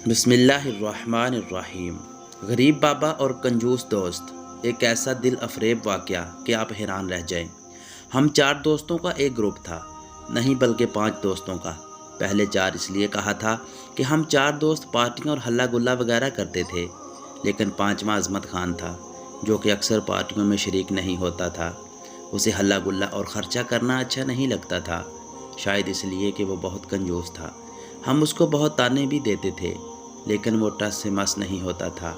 बिस्मिल्लाहिर्रहमानिर्रहीम। गरीब बाबा और कंजूस दोस्त, एक ऐसा दिल अफरेब वाक़या कि आप हैरान रह जाएं। हम 4 दोस्तों का एक ग्रुप था, नहीं बल्कि 5 दोस्तों का। पहले 4 इसलिए कहा था कि हम 4 दोस्त पार्टियां और हल्ला गुल्ला वगैरह करते थे, लेकिन 5वां अज़मत खान था, जो कि अक्सर पार्टियों में शरीक नहीं होता था। उसे हल्ला गुल्ला और ख़र्चा करना अच्छा नहीं लगता था, शायद इसलिए कि वो बहुत कंजूस था। हम उसको बहुत ताने भी देते थे, लेकिन वो टस से मस नहीं होता था।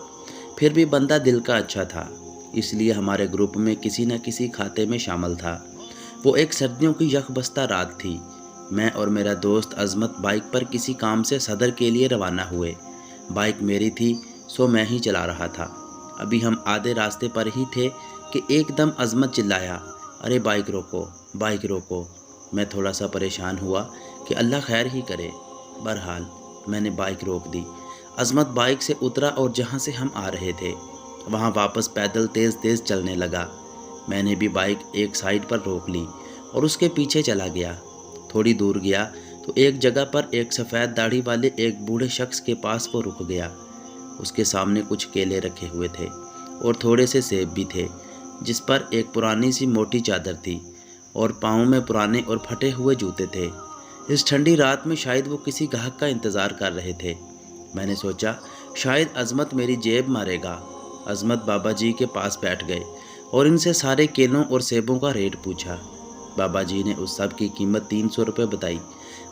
फिर भी बंदा दिल का अच्छा था, इसलिए हमारे ग्रुप में किसी न किसी खाते में शामिल था। वो एक सर्दियों की यकबस्ता रात थी। मैं और मेरा दोस्त अज़मत बाइक पर किसी काम से सदर के लिए रवाना हुए। बाइक मेरी थी, सो मैं ही चला रहा था। अभी हम आधे रास्ते पर ही थे कि एकदम अज़मत चिल्लाया, अरे बाइक रोको, बाइक रोको। मैं थोड़ा सा परेशान हुआ कि अल्लाह खैर ही करे। बहरहाल मैंने बाइक रोक दी। अज़मत बाइक से उतरा और जहाँ से हम आ रहे थे वहाँ वापस पैदल तेज़ तेज़ चलने लगा। मैंने भी बाइक एक साइड पर रोक ली और उसके पीछे चला गया। थोड़ी दूर गया तो एक जगह पर एक सफ़ेद दाढ़ी वाले एक बूढ़े शख्स के पास वो रुक गया। उसके सामने कुछ केले रखे हुए थे और थोड़े से सेब भी थे, जिस पर एक पुरानी सी मोटी चादर थी और पाँव में पुराने और फटे हुए जूते थे। इस ठंडी रात में शायद वो किसी ग्राहक का इंतज़ार कर रहे थे। मैंने सोचा शायद अज़मत मेरी जेब मारेगा। अज़मत बाबा जी के पास बैठ गए और इनसे सारे केलों और सेबों का रेट पूछा। बाबा जी ने उस सब की कीमत 300 रुपये बताई।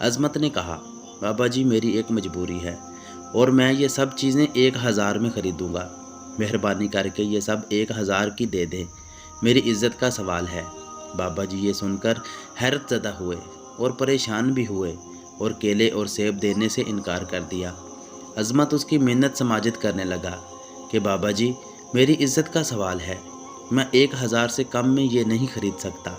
अज़मत ने कहा, बाबा जी मेरी एक मजबूरी है और मैं ये सब चीज़ें 1000 में ख़रीदूँगा। मेहरबानी करके ये सब 1000 की दे दें, मेरी इज़्ज़त का सवाल है। बाबा जी ये सुनकर हैरत ज़दा हुए और परेशान भी हुए और केले और सेब देने से इनकार कर दिया। अज़मत उसकी मिन्नत समाजित करने लगा कि बाबा जी मेरी इज़्ज़त का सवाल है, मैं 1000 से कम में ये नहीं ख़रीद सकता।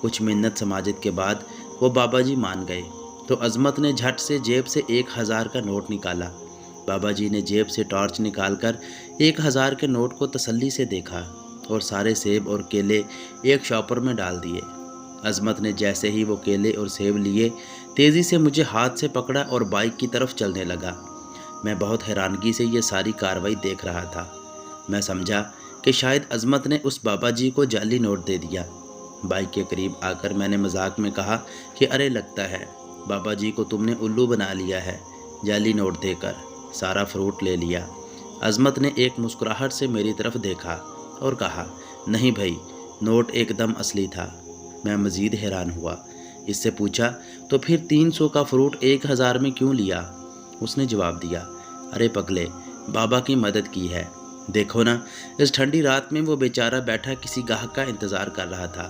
कुछ मिन्नत समाजित के बाद वो बाबा जी मान गए तो अज़मत ने झट से जेब से 1000 का नोट निकाला। बाबा जी ने जेब से टॉर्च निकालकर 1000 के नोट को तसल्ली से देखा और सारे सेब और केले एक शॉपर में डाल दिए। अज़मत ने जैसे ही वो केले और सेब लिए, तेज़ी से मुझे हाथ से पकड़ा और बाइक की तरफ चलने लगा। मैं बहुत हैरानगी से ये सारी कार्रवाई देख रहा था। मैं समझा कि शायद अज़मत ने उस बाबा जी को जाली नोट दे दिया। बाइक के करीब आकर मैंने मजाक में कहा कि अरे लगता है बाबा जी को तुमने उल्लू बना लिया है, जाली नोट देकर सारा फ्रूट ले लिया। अज़मत ने एक मुस्कुराहट से मेरी तरफ देखा और कहा, नहीं भाई, नोट एकदम असली था। मैं मज़ीद हैरान हुआ। इससे पूछा, तो फिर 300 का फ्रूट 1000 में क्यों लिया? उसने जवाब दिया, अरे पगले, बाबा की मदद की है। देखो ना, इस ठंडी रात में वो बेचारा बैठा किसी गाहक का इंतज़ार कर रहा था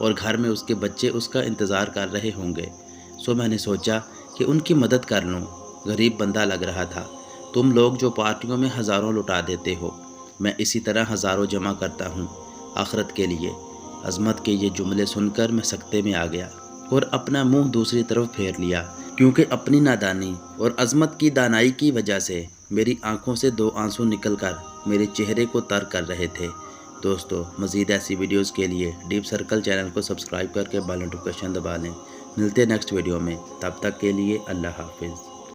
और घर में उसके बच्चे उसका इंतज़ार कर रहे होंगे। सो मैंने सोचा कि उनकी मदद कर लूँ। गरीब बंदा लग रहा था। तुम लोग जो पार्टियों में हज़ारों लुटा देते हो, मैं इसी तरह हज़ारों जमा करता हूँ आखिरत के लिए। अज़मत के ये जुमले सुनकर मैं सकते में आ गया और अपना मुंह दूसरी तरफ फेर लिया, क्योंकि अपनी नादानी और अज़मत की दानाई की वजह से मेरी आंखों से 2 आंसू निकलकर मेरे चेहरे को तर कर रहे थे। दोस्तों, मज़ीद ऐसी वीडियोस के लिए डीप सर्कल चैनल को सब्सक्राइब करके बेल नोटिफिकेशन दबा लें। मिलते हैं नेक्स्ट वीडियो में, तब तक के लिए अल्लाह हाफिज़।